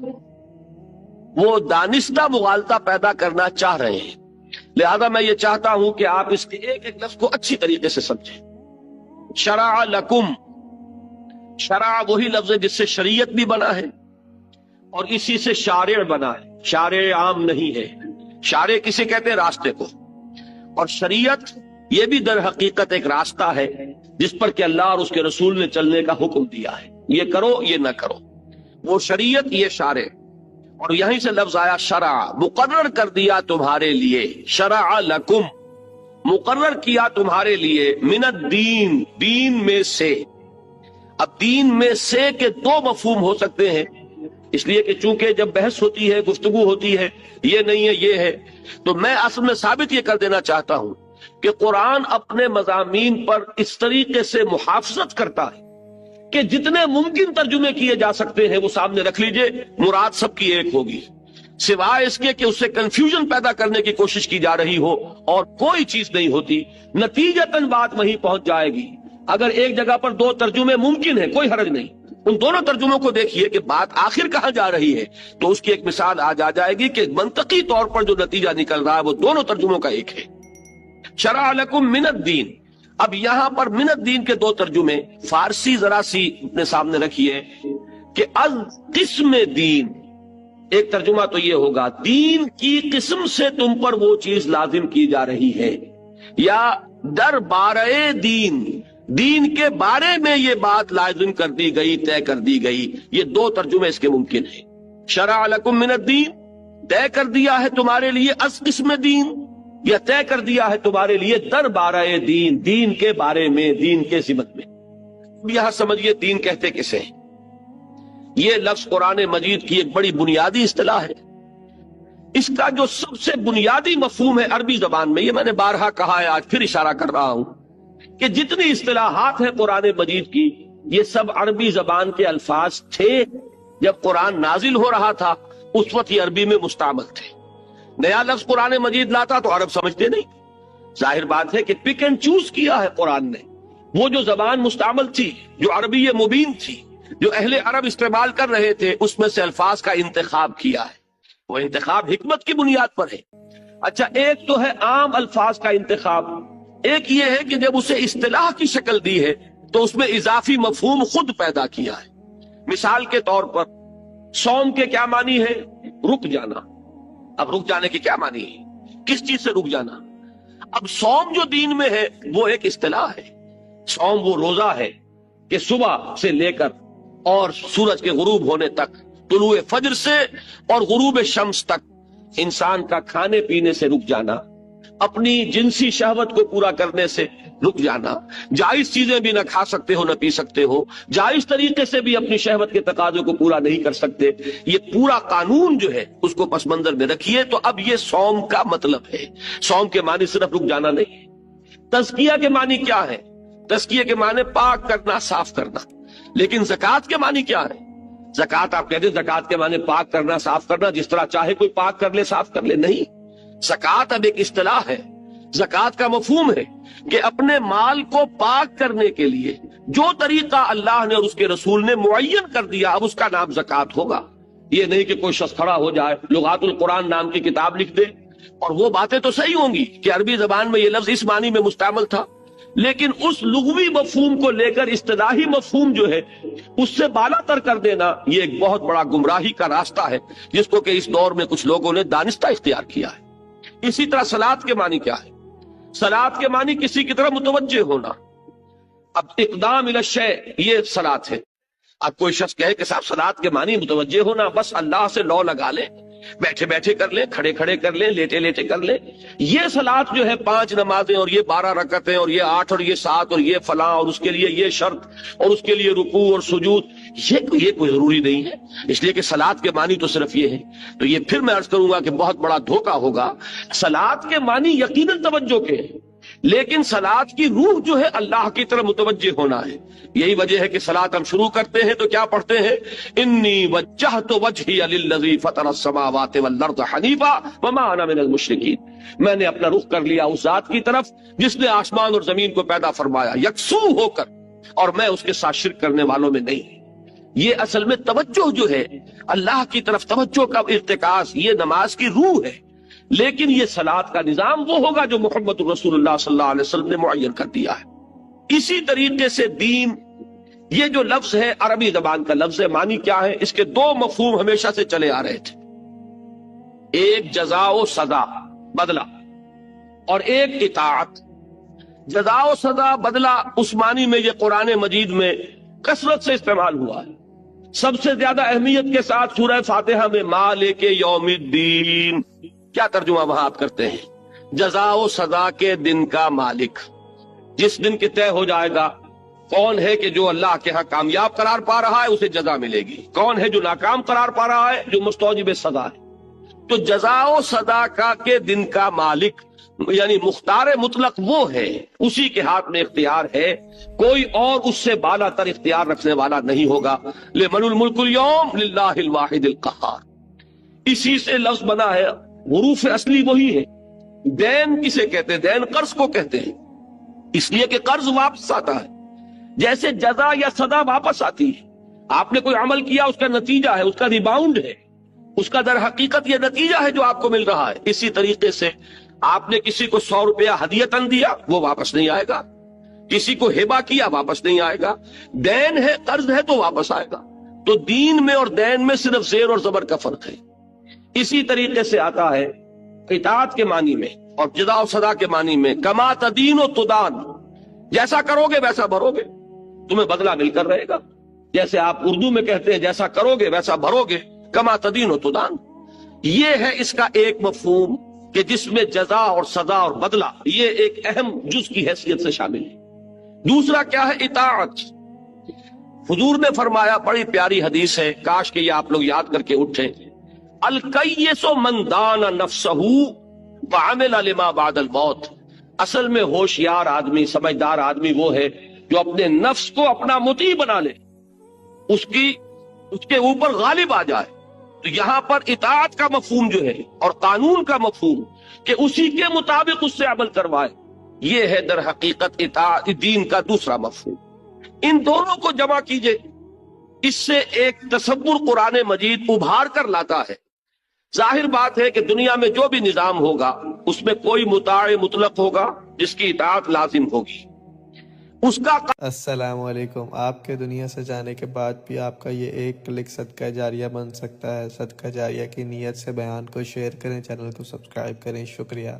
وہ دانستہ مغالطہ پیدا کرنا چاہ رہے ہیں، لہذا میں یہ چاہتا ہوں کہ آپ اس کے ایک ایک لفظ کو اچھی طریقے سے سمجھیں. شرع لکم، شرع وہی لفظ ہے جس سے شریعت بھی بنا ہے اور اسی سے شارع بنا ہے. شارع عام نہیں ہے، شارع کسے کہتے ہیں؟ راستے کو. اور شریعت یہ بھی در حقیقت ایک راستہ ہے جس پر کہ اللہ اور اس کے رسول نے چلنے کا حکم دیا ہے، یہ کرو یہ نہ کرو. وہ شریعت، یہ شارع. اور یہیں سے لفظ آیا شرع، مقرر کر دیا تمہارے لیے، شرع لکم، مقرر کیا تمہارے لیے، من الدین، دین میں سے۔ اب دین میں سے کے دو مفہوم ہو سکتے ہیں، اس لیے کہ چونکہ جب بحث ہوتی ہے، گفتگو ہوتی ہے، یہ نہیں ہے یہ ہے، تو میں اصل میں ثابت یہ کر دینا چاہتا ہوں کہ قرآن اپنے مضامین پر اس طریقے سے محافظت کرتا ہے کہ جتنے ممکن ترجمے کیے جا سکتے ہیں وہ سامنے رکھ لیجئے، مراد سب کی ایک ہوگی، سوائے اس کے کہ اس سے کنفیوژن پیدا کرنے کی کوشش کی جا رہی ہو، اور کوئی چیز نہیں ہوتی، نتیجتاً بات وہیں پہنچ جائے گی۔ اگر ایک جگہ پر دو ترجمے ممکن ہیں، کوئی حرج نہیں، ان دونوں ترجموں کو دیکھیے کہ بات آخر کہاں جا رہی ہے، تو اس کی ایک مثال آ جائے گی کہ منطقی طور پر جو نتیجہ نکل رہا ہے وہ دونوں ترجموں کا ایک ہے۔ شرع لکم من الدین، اب یہاں پر من الدین کے دو ترجمے، فارسی ذرا سی اپنے سامنے رکھیے کہ از قسم دین، ایک ترجمہ تو یہ ہوگا دین کی قسم سے تم پر وہ چیز لازم کی جا رہی ہے، یا در بارے دین، دین کے بارے میں یہ بات لازم کر دی گئی، طے کر دی گئی۔ یہ دو ترجمے اس کے ممکن ہیں۔ شرع لکم من الدین، طے کر دیا ہے تمہارے لیے، از قسم دین، یا طے کر دیا ہے تمہارے لیے در بارے دین، دین کے بارے میں، دین کے سمت میں۔ یہاں سمجھیے دین کہتے کسے ہیں؟ یہ لفظ قرآن مجید کی ایک بڑی بنیادی اصطلاح ہے۔ اس کا جو سب سے بنیادی مفہوم ہے عربی زبان میں، یہ میں نے بارہا کہا ہے، آج پھر اشارہ کر رہا ہوں کہ جتنی اصطلاحات ہیں قرآن مجید کی، یہ سب عربی زبان کے الفاظ تھے۔ جب قرآن نازل ہو رہا تھا اس وقت یہ عربی میں مستعمل تھے۔ نیا لفظ قرآن مجید لاتا تو عرب سمجھتے نہیں۔ ظاہر بات ہے کہ پک اینڈ چوز کیا ہے قرآن نے، وہ جو زبان مستعمل تھی، جو عربی مبین تھی، جو اہل عرب استعمال کر رہے تھے، اس میں سے الفاظ کا انتخاب کیا ہے۔ وہ انتخاب حکمت کی بنیاد پر ہے۔ اچھا، ایک تو ہے عام الفاظ کا انتخاب، ایک یہ ہے کہ جب اسے اصطلاح کی شکل دی ہے تو اس میں اضافی مفہوم خود پیدا کیا ہے۔ مثال کے طور پر صوم کے کیا معنی ہے؟ رک جانا۔ اب رک جانے کی کیا معنی ہے؟ کس چیز سے رک جانا؟ اب صوم جو دین میں ہے وہ ایک اصطلاح ہے۔ صوم وہ روزہ ہے کہ صبح سے لے کر اور سورج کے غروب ہونے تک، طلوع فجر سے اور غروب شمس تک انسان کا کھانے پینے سے رک جانا، اپنی جنسی شہوت کو پورا کرنے سے رک جانا، جائز چیزیں بھی نہ کھا سکتے ہو نہ پی سکتے ہو، جائز طریقے سے بھی اپنی شہوت کے تقاضے کو پورا نہیں کر سکتے، یہ پورا قانون جو ہے اس کو پس منظر میں رکھیے۔ تو اب یہ صوم کا مطلب ہے۔ صوم کے معنی صرف رک جانا نہیں ہے۔ تزکیہ کے معنی کیا ہے؟ تزکیہ کے معنی پاک کرنا، صاف کرنا۔ لیکن زکوٰۃ کے معنی کیا ہے؟ زکوٰۃ آپ کہتے ہیں زکوٰۃ کے معنی پاک کرنا، صاف کرنا، جس طرح چاہے کوئی پاک کر لے، صاف کر لے، نہیں۔ زکوٰۃ اب ایک اصطلاح ہے۔ زکوٰۃ کا مفہوم ہے کہ اپنے مال کو پاک کرنے کے لیے جو طریقہ اللہ نے اور اس کے رسول نے معین کر دیا، اب اس کا نام زکوٰۃ ہوگا۔ یہ نہیں کہ کوئی شخص کھڑا ہو جائے، لغات القرآن نام کی کتاب لکھ دے، اور وہ باتیں تو صحیح ہوں گی کہ عربی زبان میں یہ لفظ اس معنی میں مستعمل تھا، لیکن اس لغوی مفہوم کو لے کر اصطلاحی مفہوم جو ہے اس سے بالا تر کر دینا، یہ ایک بہت بڑا گمراہی کا راستہ ہے جس کو کہ اس دور میں کچھ لوگوں نے دانستہ اختیار کیا ہے۔ اسی طرح صلاۃ کے معنی کیا ہے؟ صلاۃ کے معنی کسی کی طرف متوجہ ہونا۔ اب اقدام الی الشیء، یہ صلاۃ ہے۔ اب کوئی شخص کہے کہ صاحب صلاۃ کے معنی متوجہ ہونا، بس اللہ سے لو لگا لے، بیٹھے بیٹھے کر لیں، کھڑے کھڑے کر لیں، لیٹے لیٹے کر لیں، یہ صلاۃ جو ہے 5 نمازیں اور یہ 12 رکعتیں اور یہ 8 اور یہ 7 اور یہ فلاں اور اس کے لیے یہ شرط اور اس کے لیے رکوع اور سجود، یہ کوئی ضروری نہیں ہے، اس لیے کہ صلاۃ کے معنی تو صرف یہ ہے۔ تو یہ پھر میں عرض کروں گا کہ بہت بڑا دھوکہ ہوگا۔ صلاۃ کے معنی یقیناً توجہ کے ہیں، لیکن صلاۃ کی روح جو ہے اللہ کی طرف متوجہ ہونا ہے۔ یہی وجہ ہے کہ صلاۃ ہم شروع کرتے ہیں تو کیا پڑھتے ہیں؟ انی وجہت وجہی للذی فطر السماوات والارض حنیفا وما انا من المشرکین، میں نے اپنا رخ کر لیا اس ذات کی طرف جس نے آسمان اور زمین کو پیدا فرمایا یکسو ہو کر، اور میں اس کے ساتھ شرک کرنے والوں میں نہیں۔ یہ اصل میں توجہ جو ہے اللہ کی طرف، توجہ کا ارتکاز، یہ نماز کی روح ہے۔ لیکن یہ صلاۃ کا نظام وہ ہوگا جو محمد رسول اللہ صلی اللہ علیہ وسلم نے معین کر دیا ہے۔ اسی طریقے سے دین، یہ جو لفظ ہے عربی زبان کا لفظ ہے، معنی کیا ہے؟ اس کے 2 مفہوم ہمیشہ سے چلے آ رہے تھے، ایک جزا و سزا، بدلہ، اور ایک اطاعت۔ جزا و سزا، بدلہ، اس معنی میں یہ قرآن مجید میں کثرت سے استعمال ہوا ہے۔ سب سے زیادہ اہمیت کے ساتھ سورہ فاتحہ میں مالک یوم الدین، کیا ترجمہ وہاں آپ کرتے ہیں؟ جزا و سزا کے دن کا مالک، جس دن کے طے ہو جائے گا کون ہے کہ جو اللہ کے ہاں کامیاب قرار پا رہا ہے اسے جزا ملے گی، کون ہے جو ناکام قرار پا رہا ہے جو مستوجب سزا ہے۔ تو جزا و سزا کا کے دن کا مالک یعنی مختار مطلق وہ ہے، اسی کے ہاتھ میں اختیار ہے، کوئی اور اس سے بالا تر اختیار رکھنے والا نہیں ہوگا۔ لمن الملک اليوم للہ الواحد القہار، اسی سے لفظ بنا ہے، حروف اصلی وہی ہے۔ دین کسے کہتے ہیں؟ دین قرض کو کہتے ہیں، اس لیے کہ قرض واپس آتا ہے، جیسے جزا یا سزا واپس آتی ہے۔ آپ نے کوئی عمل کیا، اس کا نتیجہ ہے، اس کا ریباؤنڈ ہے، اس کا در حقیقت یہ نتیجہ ہے جو آپ کو مل رہا ہے۔ اسی طریقے سے آپ نے کسی کو 100 روپیہ ہدیتاً دیا، وہ واپس نہیں آئے گا، کسی کو ہبہ کیا واپس نہیں آئے گا، دین ہے قرض ہے تو واپس آئے گا۔ تو دین میں اور دین میں صرف زیر اور زبر کا فرق ہے۔ اسی طریقے سے آتا ہے اطاعت کے معنی میں اور جزا و سزا کے معنی میں، کما تدین و تدان، جیسا کرو گے ویسا بھرو گے، تمہیں بدلہ مل کر رہے گا۔ جیسے آپ اردو میں کہتے ہیں جیسا کرو گے ویسا بھرو گے، کما تدین و تدان۔ یہ ہے اس کا ایک مفہوم کہ جس میں جزا اور سزا اور بدلہ یہ ایک اہم جز کی حیثیت سے شامل ہے۔ دوسرا کیا ہے؟ اطاعت۔ حضور نے فرمایا، بڑی پیاری حدیث ہے، کاش کہ یہ آپ لوگ یاد کر کے اٹھیں، الکیس من دان نفسہ وعمل لما بعد الموت۔ اصل میں ہوشیار آدمی، سمجھدار آدمی وہ ہے جو اپنے نفس کو اپنا مطیع بنا لے، اس کے اوپر غالب آ جائے۔ تو یہاں پر اطاعت کا مفہوم جو ہے اور قانون کا مفہوم کہ اسی کے مطابق اس سے عمل کروائے، یہ ہے در حقیقت اطاعت دین کا دوسرا مفہوم۔ ان دونوں کو جمع کیجئے، اس سے ایک تصور قرآن مجید ابھار کر لاتا ہے۔ ظاہر بات ہے کہ دنیا میں جو بھی نظام ہوگا اس میں کوئی مطاع مطلق ہوگا جس کی اطاعت لازم ہوگی، اس کا۔ السلام علیکم۔ آپ کے دنیا سے جانے کے بعد بھی آپ کا یہ ایک کلک صدقہ جاریہ بن سکتا ہے۔ صدقہ جاریہ کی نیت سے بیان کو شیئر کریں، چینل کو سبسکرائب کریں۔ شکریہ۔